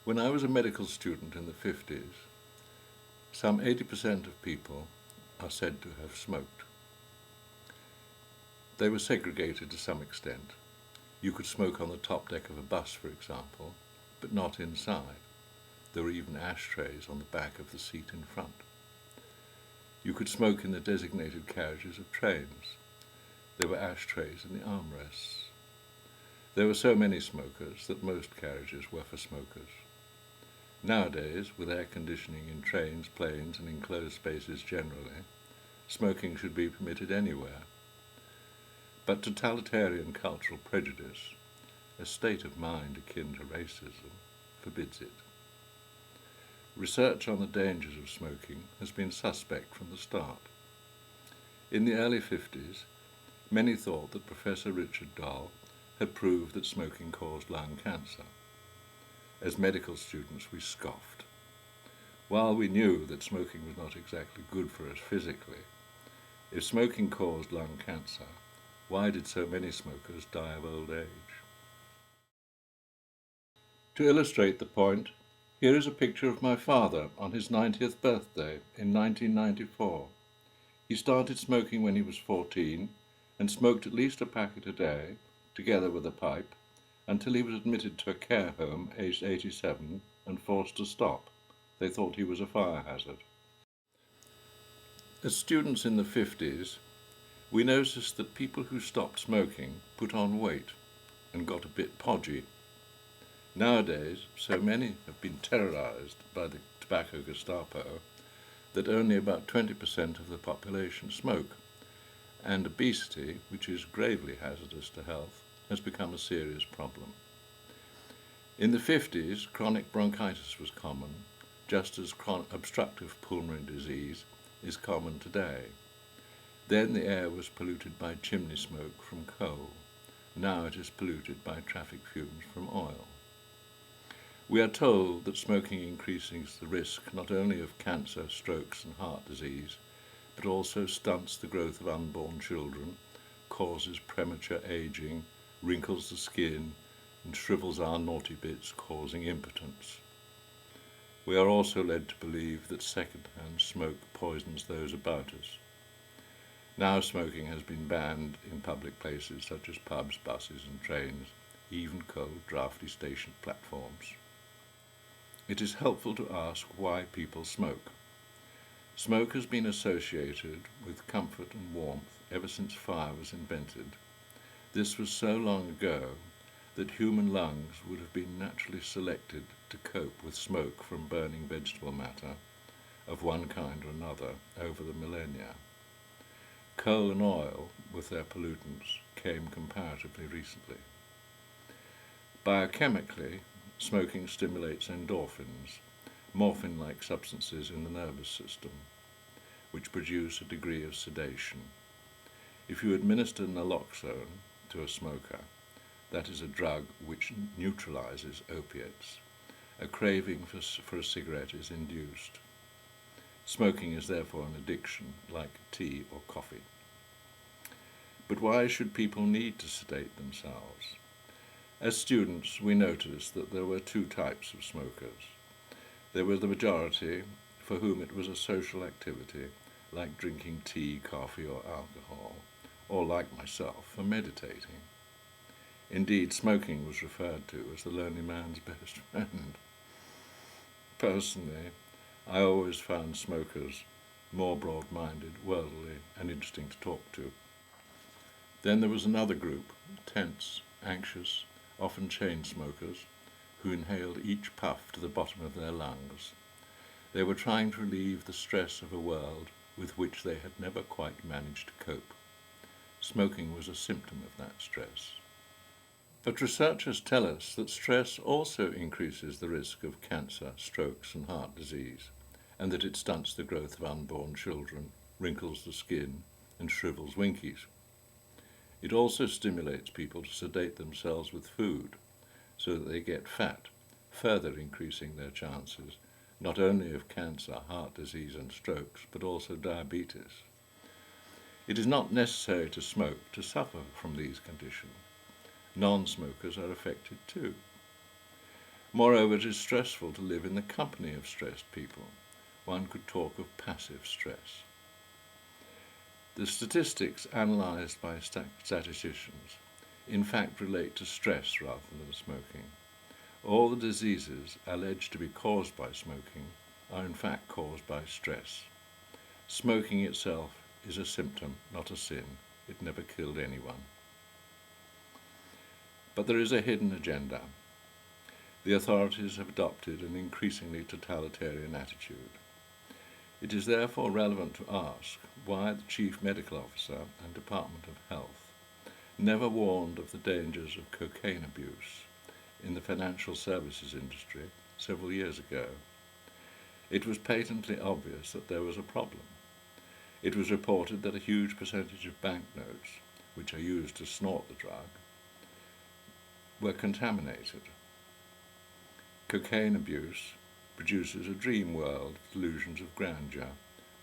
When I was a medical student in the 50s, some 80% of people are said to have smoked. They were segregated to some extent. You could smoke on the top deck of a bus, for example, but not inside. There were even ashtrays on the back of the seat in front. You could smoke in the designated carriages of trains. There were ashtrays in the armrests. There were so many smokers that most carriages were for smokers. Nowadays, with air conditioning in trains, planes, and enclosed spaces generally, smoking should be permitted anywhere. But totalitarian cultural prejudice, a state of mind akin to racism, forbids it. Research on the dangers of smoking has been suspect from the start. In the early 50s, many thought that Professor Richard Doll had proved that smoking caused lung cancer. As medical students, we scoffed. While we knew that smoking was not exactly good for us physically, if smoking caused lung cancer, why did so many smokers die of old age? To illustrate the point, here is a picture of my father on his 90th birthday in 1994. He started smoking when he was 14 and smoked at least a packet a day, together with a pipe, until he was admitted to a care home aged 87 and forced to stop. They thought he was a fire hazard. As students in the 50s, we noticed that people who stopped smoking put on weight and got a bit podgy. Nowadays, so many have been terrorized by the tobacco Gestapo that only about 20% of the population smoke, and obesity, which is gravely hazardous to health, has become a serious problem. In the 50s, chronic bronchitis was common, just as obstructive pulmonary disease is common today. Then the air was polluted by chimney smoke from coal. Now it is polluted by traffic fumes from oil. We are told that smoking increases the risk not only of cancer, strokes and heart disease, but also stunts the growth of unborn children, causes premature aging, wrinkles the skin, and shrivels our naughty bits, causing impotence. We are also led to believe that second-hand smoke poisons those about us. Now smoking has been banned in public places such as pubs, buses and trains, even cold, draughty station platforms. It is helpful to ask why people smoke. Smoke has been associated with comfort and warmth ever since fire was invented. This was so long ago that human lungs would have been naturally selected to cope with smoke from burning vegetable matter of one kind or another over the millennia. Coal and oil, with their pollutants, came comparatively recently. Biochemically, smoking stimulates endorphins, morphine-like substances in the nervous system, which produce a degree of sedation. If you administer naloxone to a smoker, that is a drug which neutralizes opiates, a craving for a cigarette is induced. Smoking is therefore an addiction, like tea or coffee. But why should people need to sedate themselves? As students, we noticed that there were two types of smokers. There was the majority for whom it was a social activity, like drinking tea, coffee, or alcohol, or like myself, for meditating. Indeed, smoking was referred to as the lonely man's best friend. Personally, I always found smokers more broad-minded, worldly, and interesting to talk to. Then there was another group, tense, anxious, often chain smokers, who inhaled each puff to the bottom of their lungs. They were trying to relieve the stress of a world with which they had never quite managed to cope. Smoking was a symptom of that stress. But researchers tell us that stress also increases the risk of cancer, strokes and heart disease, and that it stunts the growth of unborn children, wrinkles the skin, and shrivels winkies. It also stimulates people to sedate themselves with food so that they get fat, further increasing their chances not only of cancer, heart disease and strokes, but also diabetes. It is not necessary to smoke to suffer from these conditions. Non-smokers are affected too. Moreover, it is stressful to live in the company of stressed people. One could talk of passive stress. The statistics analysed by statisticians in fact relate to stress rather than smoking. All the diseases alleged to be caused by smoking are in fact caused by stress. Smoking itself is a symptom, not a sin. It never killed anyone. But there is a hidden agenda. The authorities have adopted an increasingly totalitarian attitude. It is therefore relevant to ask why the Chief Medical Officer and Department of Health never warned of the dangers of cocaine abuse in the financial services industry several years ago. It was patently obvious that there was a problem. It was reported that a huge percentage of banknotes, which are used to snort the drug, were contaminated. Cocaine abuse produces a dream world of delusions of grandeur,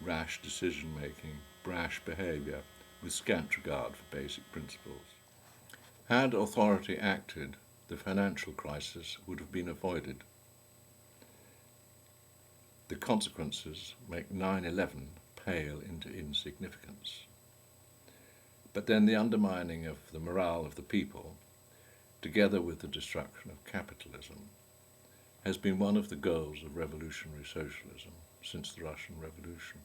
rash decision-making, brash behaviour, with scant regard for basic principles. Had authority acted, the financial crisis would have been avoided. The consequences make 9/11 pale into insignificance. But then the undermining of the morale of the people, together with the destruction of capitalism, has been one of the goals of revolutionary socialism since the Russian Revolution.